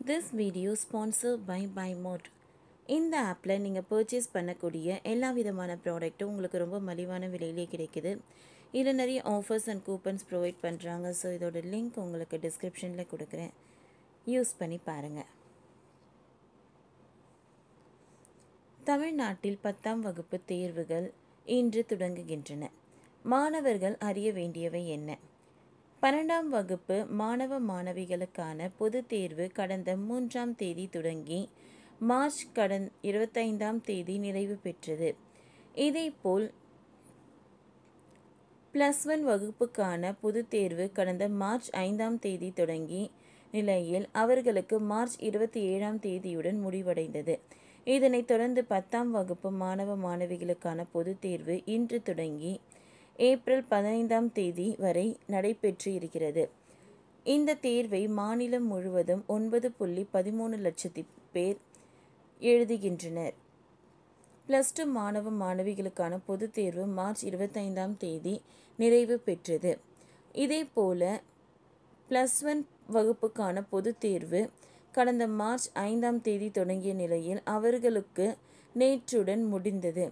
This video sponsored by BuyMode. இந்த ஆப்பில் நீங்கள் பர்ச்சேஸ் பண்ணக்கூடிய எல்லா விதமான ப்ராடக்ட்டும் உங்களுக்கு ரொம்ப மலிவான விலையிலே கிடைக்குது. இதில் நிறைய ஆஃபர்ஸ் அண்ட் கூப்பன்ஸ் ப்ரொவைட் பண்ணுறாங்க. ஸோ இதோட லிங்க் உங்களுக்கு டிஸ்கிரிப்ஷனில் கொடுக்குறேன், யூஸ் பண்ணி பாருங்கள். தமிழ்நாட்டில் 10ஆம் வகுப்பு தேர்வுகள் இன்று தொடங்குகின்றன. மாணவர்கள் அறிய வேண்டியவை என்ன? 12ஆம் வகுப்பு மாணவ மாணவிகளுக்கான பொதுத் தேர்வு கடந்த 3ஆம் தேதி தொடங்கி மார்ச் 25ஆம் தேதி நிறைவு பெற்றது. இதேபோல் +1 வகுப்புக்கான பொதுத் தேர்வு கடந்த மார்ச் 5ஆம் தேதி தொடங்கி நிலையில் அவர்களுக்கு மார்ச் 27ஆம் தேதியுடன் முடிவடைந்தது. இதனைத் தொடர்ந்து 10ஆம் வகுப்பு மாணவ மாணவிகளுக்கான பொதுத் தேர்வு இன்று தொடங்கி ஏப்ரல் 15ஆம் தேதி வரை நடைபெற்று இருக்கிறது. இந்த தேர்வை மாநிலம் முழுவதும் 9.13 லட்சம் பேர் எழுதுகின்றனர். +2 மாணவ மாணவிகளுக்கான பொதுத் தேர்வு மார்ச் 25ஆம் தேதி நிறைவு பெற்றது. இதேபோல +1 வகுப்புக்கான பொதுத் தேர்வு கடந்த மார்ச் 5ஆம் தேதி தொடங்கிய நிலையில் அவர்களுக்கு நேற்றுடன் முடிந்தது.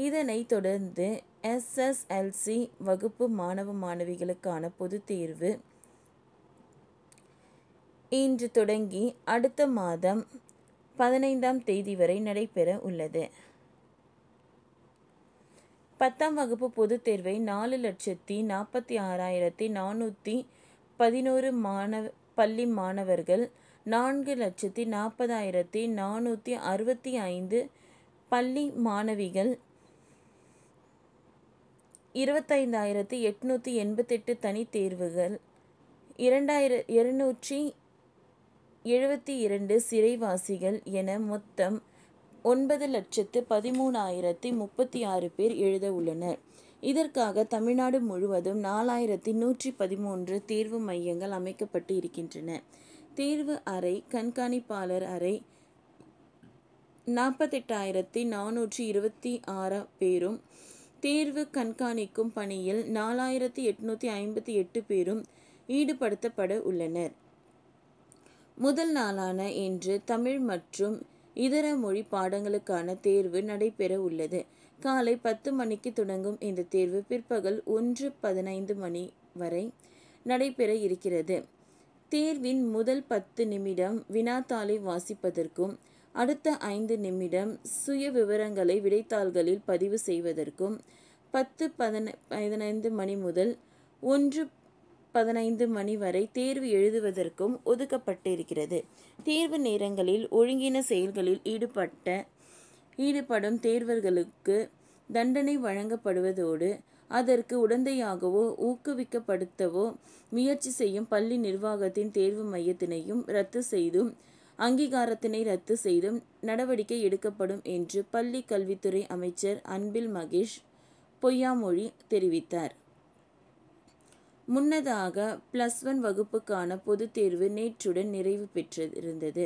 இதனைத் தொடர்ந்து SSLC வகுப்பு மாணவ மாணவிகளுக்கான பொதுத் தேர்வு இன்று தொடங்கி அடுத்த மாதம் 15ஆம் தேதி வரை நடைபெற உள்ளது. 10ஆம் வகுப்பு பொதுத் தேர்வை 4,46,411 பள்ளி மாணவர்கள், 4,40,465 பள்ளி மாணவிகள், 25,888 தனித் தேர்வுகள், 2,272 சிறைவாசிகள் என மொத்தம் 9,13,036 பேர் எழுத உள்ளனர். இதற்காக தமிழ்நாடு முழுவதும் 4,113 தேர்வு மையங்கள் அமைக்கப்பட்டு இருக்கின்றன. தேர்வு அறை, கண்காணிப்பாளர் அறை 48,426 பேரும், தேர்வு கண்காணிக்கும் பணியில் 4,858 பேரும் ஈடுபடுத்தப்பட உள்ளனர். முதல் நாளான இன்று தமிழ் மற்றும் இதர மொழி பாடங்களுக்கான தேர்வு நடைபெற உள்ளது. காலை 10 மணிக்கு தொடங்கும் இந்த தேர்வு பிற்பகல் 1:15 மணி வரை நடைபெற இருக்கிறது. தேர்வின் முதல் 10 நிமிடம் வினாத்தாளை வாசிப்பதற்கும், அடுத்த 5 நிமிடம் சுய விவரங்களை விடைத்தாள்களில் பதிவு செய்வதற்கும், 10:15 மணி முதல் 1:15 மணி வரை தேர்வு எழுதுவதற்கும் ஒதுக்கப்பட்டிருக்கிறது. தேர்வு நேரங்களில் ஒழுங்கீன செயல்களில் ஈடுபடும் தேர்வர்களுக்கு தண்டனை வழங்கப்படுவதோடு அதற்கு உடந்தையாகவோ ஊக்குவிக்கப்படுத்தவோ முயற்சி செய்யும் பள்ளி நிர்வாகத்தின் தேர்வு மையத்தினையும் ரத்து செய்தும் அங்கீகாரத்தினை ரத்து செய்தும் நடவடிக்கை எடுக்கப்படும் என்று பள்ளி கல்வித்துறை அமைச்சர் அன்பில் மகேஷ் பொய்யாமொழி தெரிவித்தார். முன்னதாக +1 வகுப்புக்கான பொதுத் தேர்வு நேற்றுடன் நிறைவு பெற்றிருந்தது.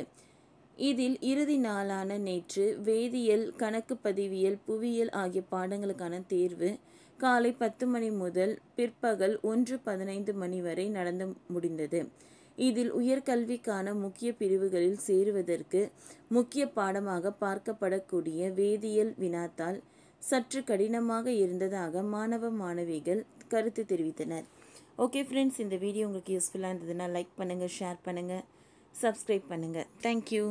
இதில் இறுதி நாளான நேற்று வேதியியல், கணக்கு பதிவியல், புவியியல் ஆகிய பாடங்களுக்கான தேர்வு காலை 10 மணி முதல் பிற்பகல் 1:15 மணி வரை நடந்து முடிந்தது. இதில் உயர்கல்விக்கான முக்கிய பிரிவுகளில் சேருவதற்கு முக்கிய பாடமாக பார்க்கப்படக்கூடிய வேதியியல் வினாத்தாள் சற்று கடினமாக இருந்ததாக மாணவ மாணவிகள் கருத்து தெரிவித்தனர். ஓகே ஃப்ரெண்ட்ஸ், இந்த வீடியோ உங்களுக்கு யூஸ்ஃபுல்லாக இருந்ததுன்னா லைக் பண்ணுங்கள், ஷேர் பண்ணுங்கள், சப்ஸ்கிரைப் பண்ணுங்கள். தேங்க்யூ.